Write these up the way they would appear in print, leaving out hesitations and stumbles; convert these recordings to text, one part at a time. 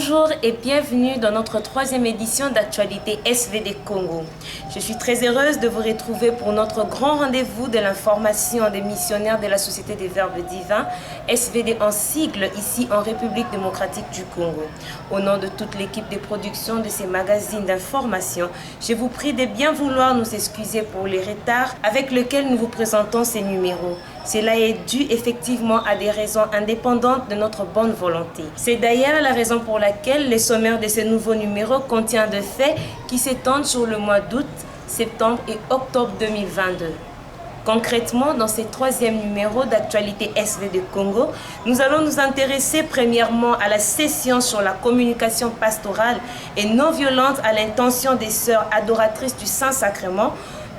Bonjour et bienvenue dans notre troisième édition d'Actualité SVD Congo. Je suis très heureuse de vous retrouver pour notre grand rendez-vous de l'information des missionnaires de la Société des Verbes Divins, SVD en sigle, ici en République démocratique du Congo. Au nom de toute l'équipe de production de ces magazines d'information, je vous prie de bien vouloir nous excuser pour les retards avec lesquels nous vous présentons ces numéros. Cela est dû effectivement à des raisons indépendantes de notre bonne volonté. C'est d'ailleurs la raison pour laquelle le sommaire de ce nouveau numéro contient des faits qui s'étendent sur le mois d'août, septembre et octobre 2022. Concrètement, dans ce troisième numéro d'Actualité SVD Congo, nous allons nous intéresser premièrement à la session sur la communication pastorale et non violente à l'intention des sœurs adoratrices du Saint-Sacrement.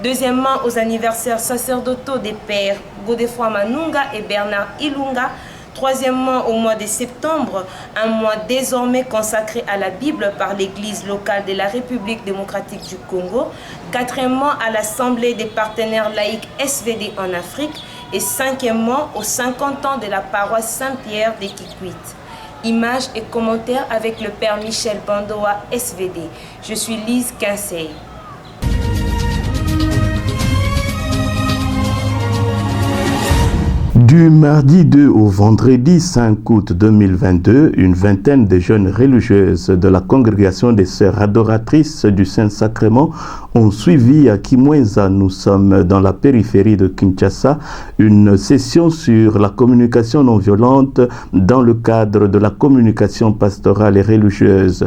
Deuxièmement, aux anniversaires sacerdotaux des pères Godefroy Manunga et Bernard Ilunga. Troisièmement, au mois de septembre, un mois désormais consacré à la Bible par l'Église locale de la République démocratique du Congo. Quatrièmement, à l'Assemblée des partenaires laïcs SVD en Afrique. Et cinquièmement, aux 50 ans de la paroisse Saint-Pierre de Kikwit. Images et commentaires avec le Père Michel Bandoa SVD. Je suis Lise Quinsey. Du mardi 2 au vendredi 5 août 2022, une vingtaine de jeunes religieuses de la congrégation des sœurs adoratrices du Saint-Sacrement ont suivi à Kimwenza, nous sommes dans la périphérie de Kinshasa, une session sur la communication non violente dans le cadre de la communication pastorale et religieuse.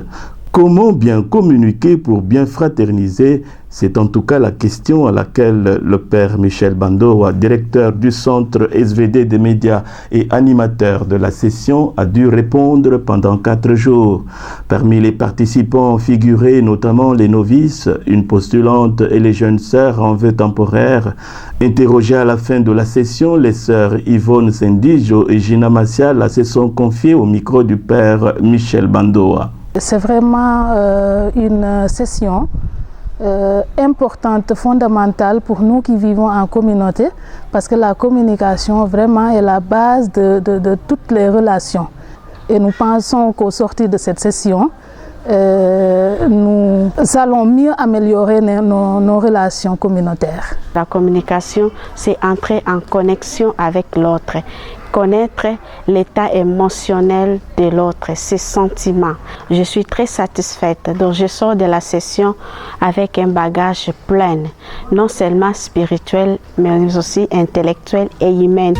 Comment bien communiquer pour bien fraterniser? C'est en tout cas la question à laquelle le Père Michel Bandoa, directeur du Centre SVD des médias et animateur de la session, a dû répondre pendant 4 jours. Parmi les participants figuraient notamment les novices, une postulante et les jeunes sœurs en vœux temporaires. Interrogées à la fin de la session, les sœurs Yvonne Sendijo et Gina Massial se sont confiées au micro du Père Michel Bandoa. C'est vraiment une session importante, fondamentale pour nous qui vivons en communauté, parce que la communication vraiment est la base de toutes les relations. Et nous pensons qu'au sortir de cette session, nous allons mieux améliorer nos relations communautaires. La communication, c'est entrer en connexion avec l'autre, connaître l'état émotionnel de l'autre, ses sentiments. Je suis très satisfaite, donc je sors de la session avec un bagage plein, non seulement spirituel, mais aussi intellectuel et humain.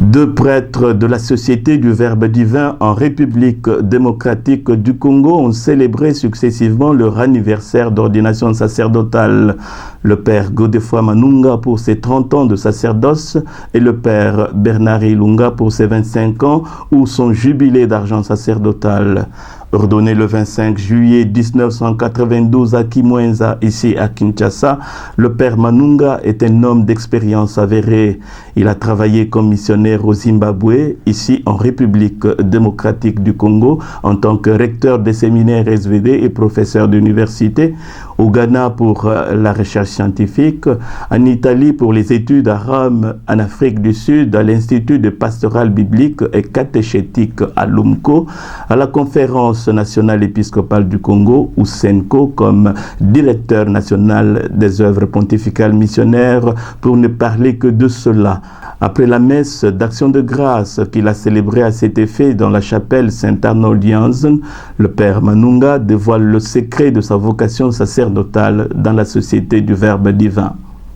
Deux prêtres de la Société du Verbe Divin en République démocratique du Congo ont célébré successivement leur anniversaire d'ordination sacerdotale. Le Père Godefroy Manunga pour ses 30 ans de sacerdoce et le Père Bernard Ilunga pour ses 25 ans ou son jubilé d'argent sacerdotal. Ordonné le 25 juillet 1992 à Kimwenza, ici à Kinshasa, le Père Manunga est un homme d'expérience avérée. Il a travaillé comme missionnaire au Zimbabwe, ici en République démocratique du Congo, en tant que recteur des séminaires SVD et professeur d'université, au Ghana pour la recherche scientifique, en Italie pour les études à Rome, en Afrique du Sud, à l'Institut de pastoral biblique et catéchétique à Lumko, à la conférence nationale épiscopale du Congo, ou SENCO, comme directeur national des œuvres pontificales missionnaires, pour ne parler que de cela. Après la messe d'action de grâce qu'il a célébrée à cet effet dans la chapelle Saint-Arnaud-Lianzen, le Père Manunga dévoile le secret de sa vocation sacerdotale dans la Société du Verbe Divin.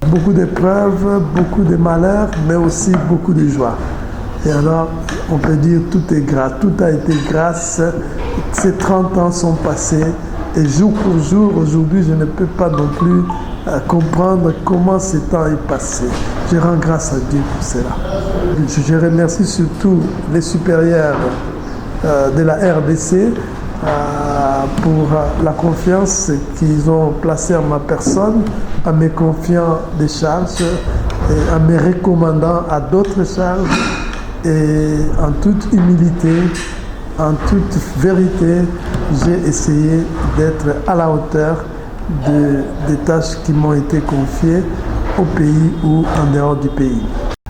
Beaucoup d'épreuves, beaucoup de malheurs, mais aussi beaucoup de joie. Et alors, on peut dire tout est grâce, tout a été grâce. Ces 30 ans sont passés et jour pour jour, aujourd'hui, je ne peux pas non plus comprendre comment ce temps est passé. Je rends grâce à Dieu pour cela. Je remercie surtout les supérieurs de la RDC pour la confiance qu'ils ont placée en ma personne, en me confiant des charges et en me recommandant à d'autres charges. Et en toute humilité, en toute vérité, j'ai essayé d'être à la hauteur des tâches qui m'ont été confiées au pays ou en dehors du pays.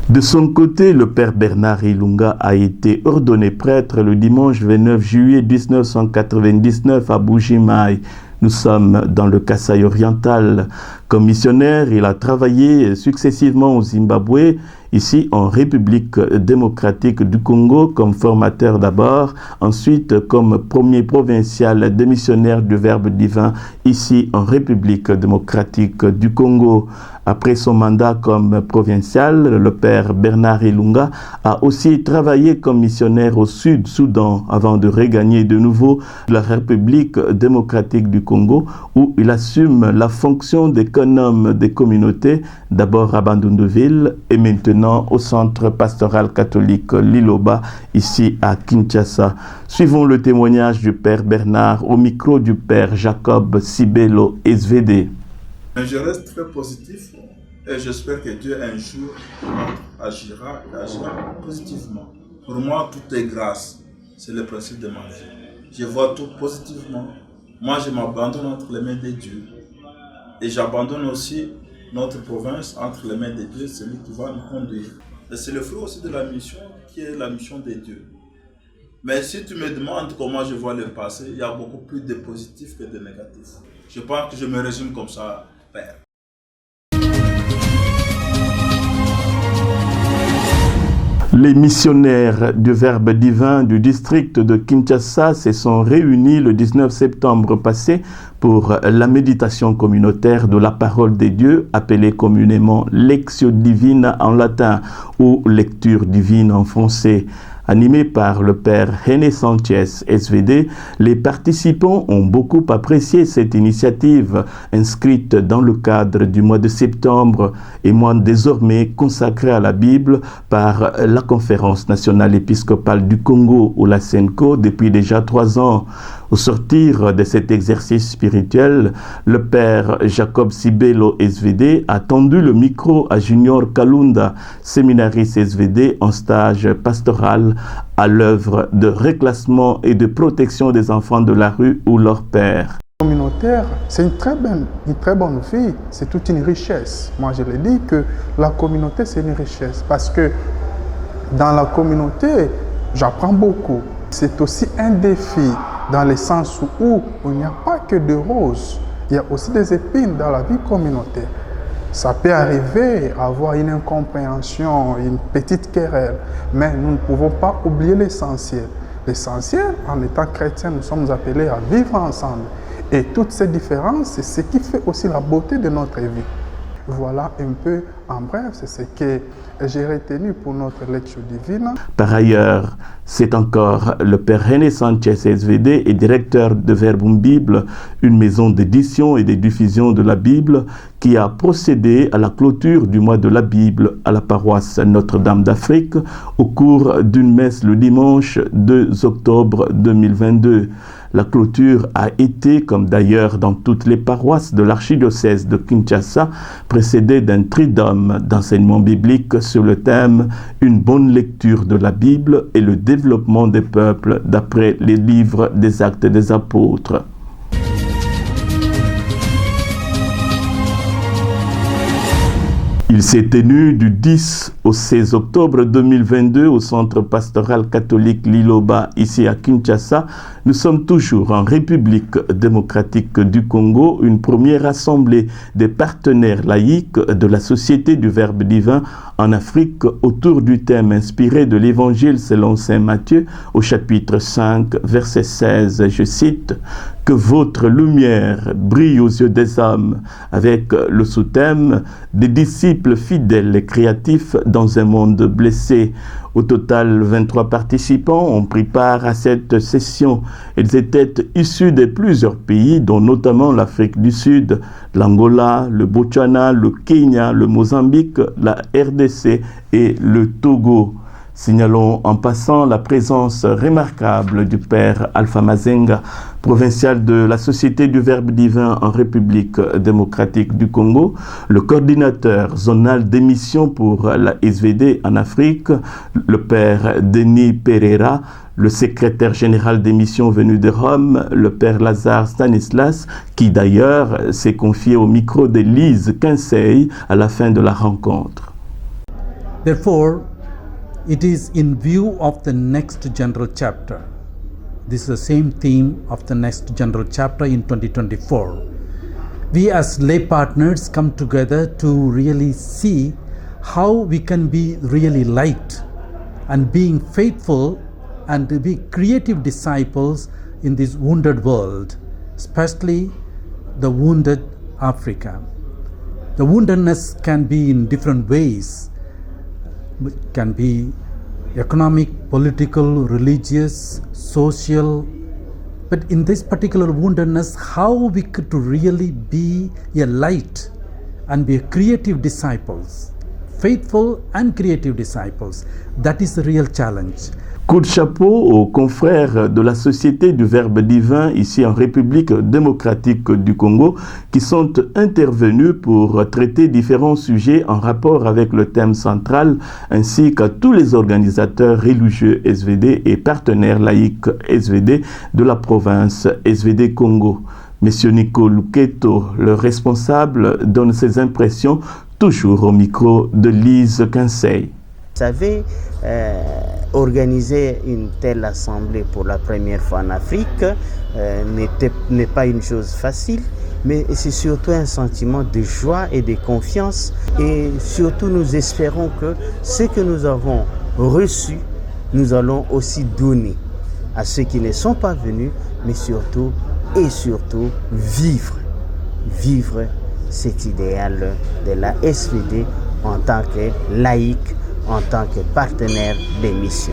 De son côté, le père Bernard Ilunga a été ordonné prêtre le dimanche 29 juillet 1999 à Bujimaï. Nous sommes dans le Kasaï oriental. Comme missionnaire, il a travaillé successivement au Zimbabwe, ici en République démocratique du Congo, comme formateur d'abord, ensuite comme premier provincial des missionnaires du Verbe divin, ici en République démocratique du Congo. Après son mandat comme provincial, le père Bernard Ilunga a aussi travaillé comme missionnaire au Sud-Soudan avant de regagner de nouveau la République démocratique du Congo où il assume la fonction d'économe des communautés, d'abord à Bandunduville et maintenant au centre pastoral catholique Liloba, ici à Kinshasa. Suivons le témoignage du père Bernard au micro du père Jacob Sibelo SVD. Je reste très positif et j'espère que Dieu un jour agira positivement. Pour moi, tout est grâce. C'est le principe de ma vie. Je vois tout positivement. Moi, je m'abandonne entre les mains de Dieu. Et j'abandonne aussi notre province entre les mains de Dieu, celui qui va nous conduire. Et c'est le fruit aussi de la mission qui est la mission de Dieu. Mais si tu me demandes comment je vois le passé, il y a beaucoup plus de positifs que de négatifs. Je pense que je me résume comme ça. Père. Les missionnaires du Verbe divin du district de Kinshasa se sont réunis le 19 septembre passé pour la méditation communautaire de la parole de Dieu, appelée communément Lectio Divina en latin ou lecture divine en français. Animé par le père René Sanchez, SVD, les participants ont beaucoup apprécié cette initiative inscrite dans le cadre du mois de septembre et mois désormais consacré à la Bible par la Conférence nationale épiscopale du Congo ou la CENCO depuis déjà 3 ans. Au sortir de cet exercice spirituel, le père Jacob Sibelo SVD a tendu le micro à Junior Kalunda, séminariste SVD en stage pastoral à l'œuvre de reclassement et de protection des enfants de la rue ou leur père. Communautaire, c'est une très bonne vie, c'est toute une richesse. Moi, je le dis que la communauté, c'est une richesse parce que dans la communauté, j'apprends beaucoup. C'est aussi un défi dans le sens où il n'y a pas que de roses, il y a aussi des épines dans la vie communautaire. Ça peut arriver à avoir une incompréhension, une petite querelle, mais nous ne pouvons pas oublier l'essentiel. L'essentiel, en étant chrétien, nous sommes appelés à vivre ensemble. Et toutes ces différences, c'est ce qui fait aussi la beauté de notre vie. Voilà un peu en bref, c'est ce que j'ai retenu pour notre lecture divine. Par ailleurs, c'est encore le père René Sanchez SVD et directeur de Verbum Bible, une maison d'édition et de diffusion de la Bible, qui a procédé à la clôture du mois de la Bible à la paroisse Notre-Dame d'Afrique au cours d'une messe le dimanche 2 octobre 2022. La clôture a été, comme d'ailleurs dans toutes les paroisses de l'archidiocèse de Kinshasa, précédée d'un triduum d'enseignement biblique sur le thème « Une bonne lecture de la Bible et le développement des peuples d'après les livres des Actes des Apôtres ». Il s'est tenu du 10 au 16 octobre 2022 au centre pastoral catholique Liloba, ici à Kinshasa. Nous sommes toujours en République démocratique du Congo, une première assemblée des partenaires laïcs de la Société du Verbe divin en Afrique autour du thème inspiré de l'Évangile selon saint Matthieu au chapitre 5, verset 16, je cite, « Que votre lumière brille aux yeux des hommes » avec le sous-thème « Des disciples fidèles et créatifs dans un monde blessé ». Au total, 23 participants ont pris part à cette session. Ils étaient issus de plusieurs pays, dont notamment l'Afrique du Sud, l'Angola, le Botswana, le Kenya, le Mozambique, la RDC et le Togo. Signalons en passant la présence remarquable du père Alpha Mazenga, provincial de la Société du Verbe divin en République démocratique du Congo, le coordinateur zonal d'émission pour la SVD en Afrique, le père Denis Pereira, le secrétaire général d'émission venu de Rome, le père Lazare Stanislas, qui d'ailleurs s'est confié au micro de Lise Quinsey à la fin de la rencontre. Therefore, it is in view of the next general chapter. This is the same theme of the next general chapter in 2024. We as lay partners come together to really see how we can be really light and being faithful and to be creative disciples in this wounded world, especially the wounded Africa. The woundedness can be in different ways. It can be economic, political, religious, social. But in this particular woundedness, how we could really be a light and be creative disciples, faithful and creative disciples. That is the real challenge. Coup de chapeau aux confrères de la Société du Verbe Divin ici en République démocratique du Congo qui sont intervenus pour traiter différents sujets en rapport avec le thème central ainsi qu'à tous les organisateurs religieux SVD et partenaires laïcs SVD de la province SVD Congo. Monsieur Nico Luketo, le responsable, donne ses impressions toujours au micro de Lise Kinsey. Vous savez, organiser une telle assemblée pour la première fois en Afrique n'est pas une chose facile, mais c'est surtout un sentiment de joie et de confiance. Et surtout, nous espérons que ce que nous avons reçu, nous allons aussi donner à ceux qui ne sont pas venus, mais surtout et surtout vivre cet idéal de la SVD en tant que laïque, en tant que partenaire des missions.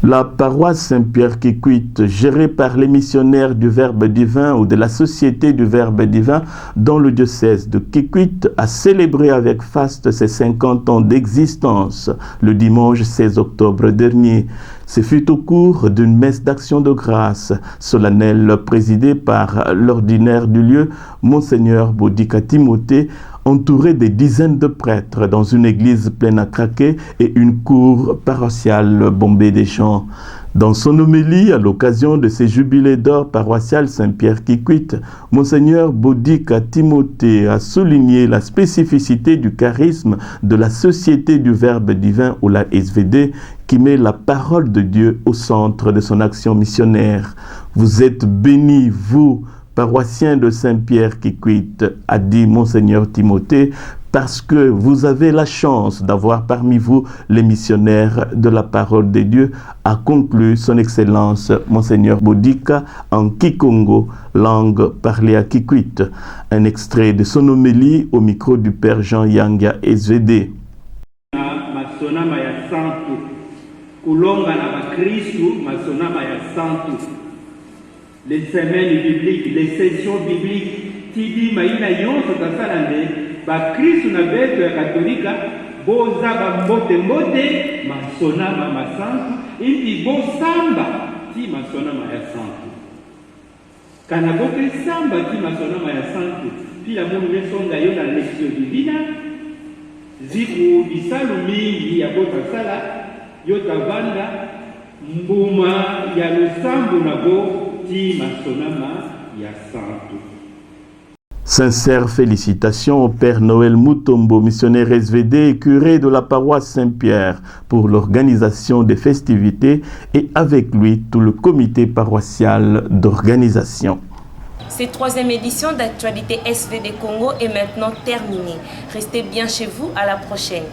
La paroisse Saint-Pierre-Kikwit, gérée par les missionnaires du Verbe Divin ou de la Société du Verbe Divin dans le diocèse de Kikwit, a célébré avec faste ses 50 ans d'existence le dimanche 16 octobre dernier. Ce fut au cours d'une messe d'action de grâce solennelle présidée par l'ordinaire du lieu, Monseigneur Bodika Timothée, entouré des dizaines de prêtres dans une église pleine à craquer et une cour paroissiale bombée des chants. Dans son homélie, à l'occasion de ces jubilés d'or paroissial Saint-Pierre-Kikwit, Monseigneur Bodika Timothée a souligné la spécificité du charisme de la Société du Verbe Divin ou la SVD qui met la parole de Dieu au centre de son action missionnaire. Vous êtes bénis, vous, paroissiens de Saint-Pierre-Kikwit, a dit Monseigneur Timothée, parce que vous avez la chance d'avoir parmi vous les missionnaires de la parole de Dieu, a conclu son Excellence Monseigneur Bodika en Kikongo, langue parlée à Kikwit. Un extrait de son homélie au micro du Père Jean Yanga SVD. Les semaines bibliques, les sessions bibliques, Tibi Maïna Yonso Tassalande, Bakristu na beto ya Katolika, Boza Bambote Mbote, Masona Mama Santu, Inti Bo Samba, Ti Masona Maya Santu. Kanaboke Samba, Ti Masona Maya Santu, Pila Munu Mesonga Yona Lexio Divina, Ziku Bisalu Mingi ya Bota Sala, Yota Vanda, Mbuma ya Lusambu na Bo, Sincères félicitations au Père Noël Mutombo, missionnaire SVD et curé de la paroisse Saint-Pierre, pour l'organisation des festivités et avec lui tout le comité paroissial d'organisation. Cette troisième édition d'Actualité SVD Congo est maintenant terminée. Restez bien chez vous, à la prochaine.